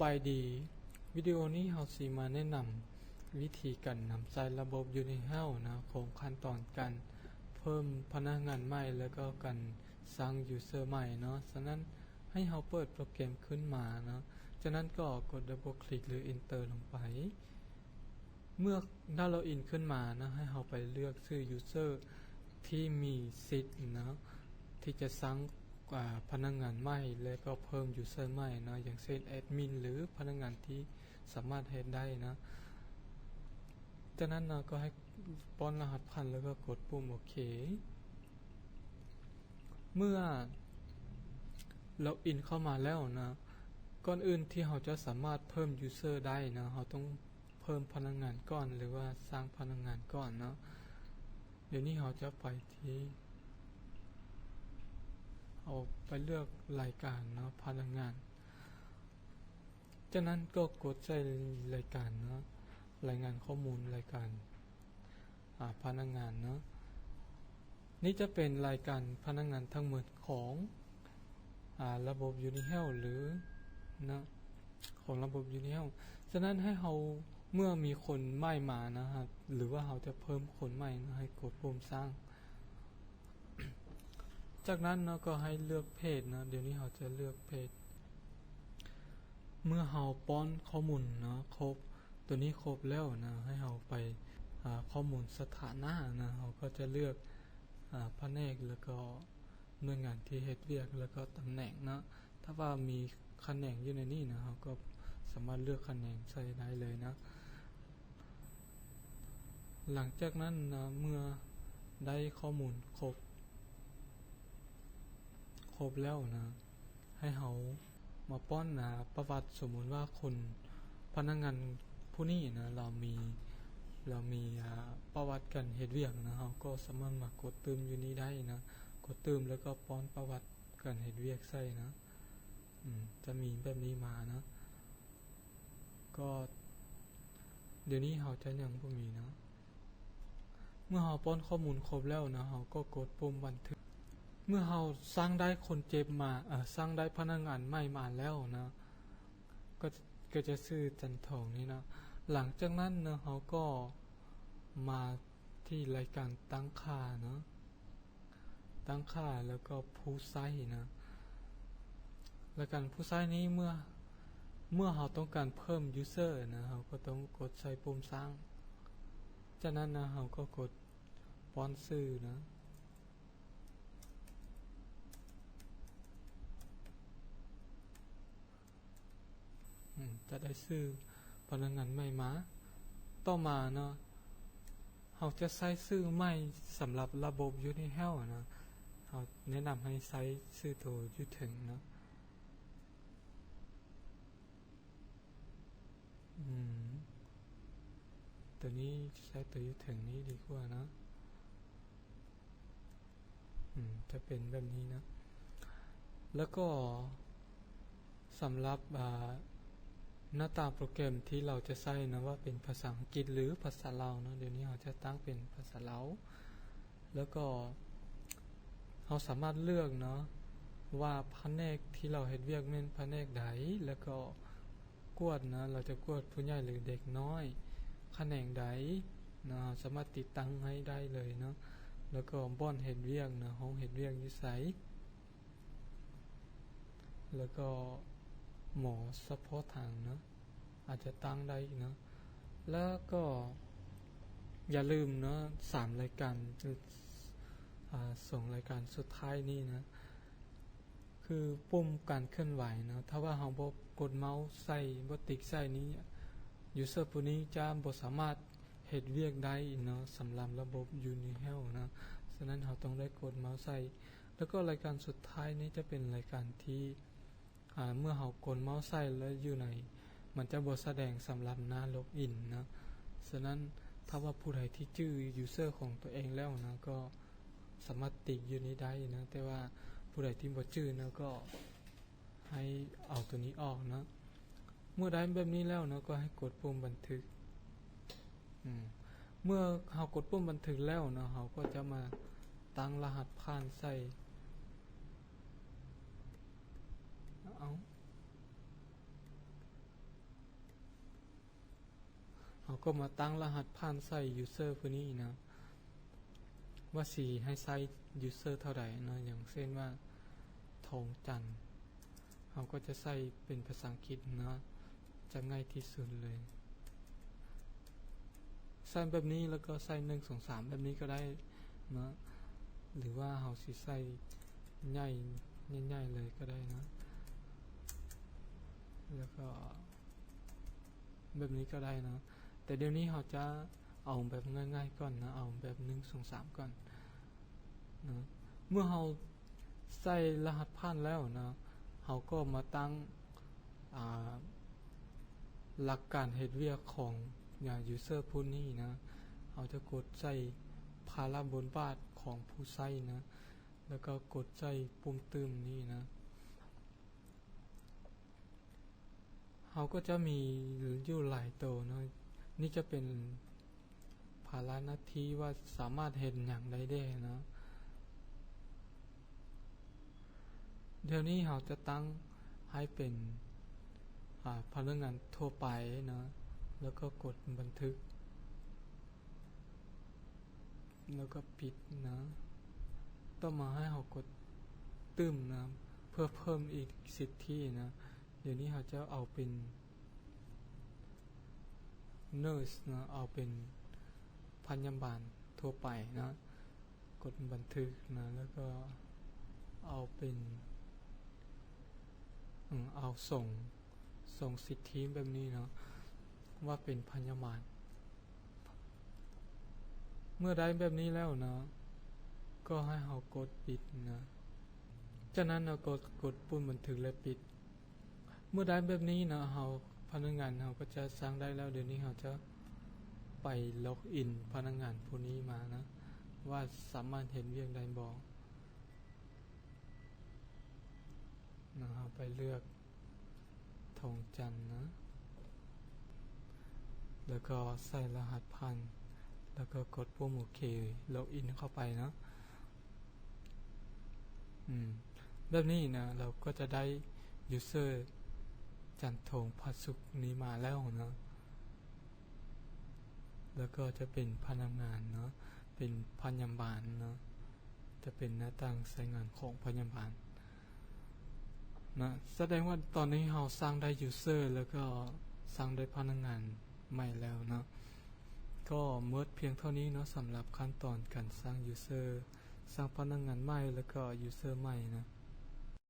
บายดีวิดีโอนี้เราสิมาแนะนำวิธีการนำใส่ระบบ Unihouse นะของขั้นตอนการเพิ่มพนักงานใหม่แล้วก็การสร้าง user ใหม่เนาะฉะนั้นให้เราเปิดโปรแกรมขึ้นมาเนาะจากนั้นก็กด double click หรือ enter ลงไปเมื่อได้ล็อกอินขึ้นมานะให้เราไปเลือกชื่อ user ที่มีสิทธิ์นะที่จะสร้างพนักงานใหม่และก็เพิ่ม user ใหม่นะอย่างเช่นแอดมินหรือพนักงานที่สามารถเฮ็ดได้นะจากนั้นนะก็ให้ป้อนรหัสผ่านแล้วก็กดปุ่มโอเคเมื่อล็อกอินเข้ามาแล้วนะก่อนอื่นที่เราจะสามารถเพิ่ม user ได้นะเราต้องเพิ่มพนักงานก่อนหรือว่าสร้างพนักงานก่อนเนาะเดี๋ยวนี้เราจะไปที่เอาไปเลือกรายการเนาะพนักงานจากนั้นก็กดใส่รายการเนาะรายงานข้อมูลรายการพนักงานเนาะนี่จะเป็นรายการพนักงานทั้งหมดของระบบ Unihouse หรือนะของระบบ Unihouse ฉะนั้นให้เราเมื่อมีคนใหม่มานะฮะหรือว่าเราจะเพิ่มคนใหม่นะให้กดปุ่มสร้าง จากนั้นเนาะก็ให้เลือกเพจนะเดี๋ยวนี้เราจะเลือกเพจเมื่อเราป้อนข้อมูลเนาะครบตัวนี้ครบแล้วนะให้เราไปข้อมูลสถานะนะเราก็จะเลือกแผนกแล้วก็หน่วยงานที่เฮ็ดเวียกแล้วก็ตำแหน่งนะถ้าว่ามีแขนงอยู่ในนี้นะเราก็สามารถเลือกแขนงใส่ได้เลยนะหลังจากนั้นนะเมื่อได้ข้อมูลครบแล้วนะให้เรามาป้อนประวัติสมมุติว่าคนพนักงานผู้นี้นะเรามีประวัติการเฮ็ดเวียกนะเราก็สามารถมากดเติมอยู่นี้ได้นะกดเติมแล้วก็ป้อนประวัติการเฮ็ดเวียกใส่นะจะมีแบบนี้มานะก็เดี๋ยวนี้เราจะยังบ่มีนะเมื่อเราป้อนข้อมูลครบแล้วนะเราก็กดปุ่มบันทึกเมื่อเราสร้างได้คนเจ็บมาสร้างได้พนักงานใหม่มาแล้วนะก็จะชื่อจันทองนี่นะหลังจากนั้นนะเราก็มาที่รายการตั้งค่านะตั้งค่าแล้วก็ผู้ใช้นะรายการผู้ใช้นี้เมื่อเราต้องการเพิ่ม user นะเราก็ต้องกดใส่ปุ่มสร้างจากนั้นนะเราก็กดป้อนชื่อนะจะได้ชื่อพนักงานใหม่มาต่อมาเนาะเราจะใช้ชื่อใหม่สำหรับระบบ Unihouse นะเราแนะนำให้ใช้ชื่อตัวอยู่ถึงนะตัวนี้ใช้ตัวอยู่ถึงนี้ดีกว่านะจะเป็นแบบนี้นะแล้วก็สำหรับหน้าตาโปรแกรมที่เราจะใช้นะว่าเป็นภาษาอังกฤษหรือภาษาลาวนะเดี๋ยวนี้เราจะตั้งเป็นภาษาลาวแล้วก็เราสามารถเลือกเนาะว่าแผนกที่เราเฮ็ดเวียกแม่นแผนกใดแล้วก็กวดนะเราจะกวดผู้ใหญ่หรือเด็กน้อยแขนงใดนะสามารถติดตั้งให้ได้เลยเนาะแล้วก็บ่อนเฮ็ดเวียกนะห้องเฮ็ดเวียกอยู่ไสแล้วก็หมอเฉพาะทางนะอาจจะตั้งได้นะแล้วก็อย่าลืมนะ3รายการ2รายการสุดท้ายนี้นะคือปุ่มการเคลื่อนไหวนะถ้าว่าเราบ่กดเมาส์ใส่บ่ติ๊กใส่นี้ยูเซอร์ผู้นี้จะบ่สามารถเฮ็ดเวียกได้เนาะสำหรับระบบ Unihouse นะฉะนั้นเราต้องได้กดเมาส์ใส่แล้วก็รายการสุดท้ายนี้จะเป็นรายการที่เมื่อเรากดเมาส์ใส่แล้วอยู่ในมันจะบ่แสดงสำหรับหน้าล็อกอินนะฉะนั้นถ้าว่าผู้ใดที่ชื่อ user ของตัวเองแล้วนะก็สามารถติ๊กอยู่นี้ได้นะแต่ว่าผู้ใดที่บ่ชื่อนะก็ให้เอาตัวนี้ออกนะเมื่อได้แบบนี้แล้วนะก็ให้กดปุ่มบันทึกเมื่อเรากดปุ่มบันทึกแล้วนะเราก็จะมาตั้งรหัสผ่านใส่ ก็มาตั้งรหัสผ่านใส่ user ผู้นี้นะว่าสีให้ใส่ user เท่าไหร่นะอย่างเช่นว่าทองจันทร์เราก็จะใส่เป็นภาษาอังกฤษนะจะง่ายที่สุดเลยใส่แบบนี้แล้วก็ใส่1 2 3แบบนี้ก็ได้นะหรือว่าเราสิใส่ใหญ่เลยก็ได้นะแล้วก็แบบนี้ก็ได้นะแต่เดี๋ยวนี้เราจะเอาแบบง่ายๆก่อนนะเอาแบบ1 2 3ก่อนนะเมื่อเราใส่รหัสผ่านแล้วนะเราก็มาตั้งหลักการเฮ็ดเวียกของuser ผู้นี้นะเราจะกดใส่ภาระบนบาทของผู้ใช้นะแล้วก็กดใส่ปุ่มเติมนี้นะเราก็จะมีอยู่หลายตัวนะนี่จะเป็นภาระหน้าที่ว่าสามารถเห็นอย่างใดได้นะเดี๋ยวนี้เราจะตั้งให้เป็นพนักงานทั่วไปนะแล้วก็กดบันทึกแล้วก็ปิดนะต้องมาให้เรากดตึมนะเพื่อเพิ่มอีกสิทธินะเดี๋ยวนี้เราจะเอาเป็น nurse นะเอาเป็นพยาบาลทั่วไปนะกดบันทึกนะแล้วก็เอาเป็นเอาส่งสิทธิแบบนี้เนาะว่าเป็นพยาบาลเมื่อได้แบบนี้แล้วนะก็ให้เรากดปิดนะจากนั้นเรากดปุ่มบันทึกและปิดเมื่อได้แบบนี้นะเราพนักงานเราก็จะสร้างได้แล้วเดี๋ยวนี้เราจะไปล็อกอินพนักงานผู้นี้มานะว่าสามารถเห็นเวียกได้บ่นะเราไปเลือกทองจันทร์นะแล้วก็ใส่รหัสผ่านแล้วก็กดปุ่มโอเคล็อกอินเข้าไปนะแบบนี้นะเราก็จะได้ user จันทงพัสุกนี้มาแล้วนะแล้วก็จะเป็นพนักงานเนาะเป็นพยาบาลเนาะจะเป็นหน้าต่างใช้งานของพยาบาลนะแสดงว่าตอนนี้เราสร้างได้ user แล้วก็สร้างได้พนักงานใหม่แล้วนะก็เมื่อเพียงเท่านี้เนาะสำหรับขั้นตอนการสร้าง user สร้างพนักงานใหม่แล้วก็ user ใหม่นะ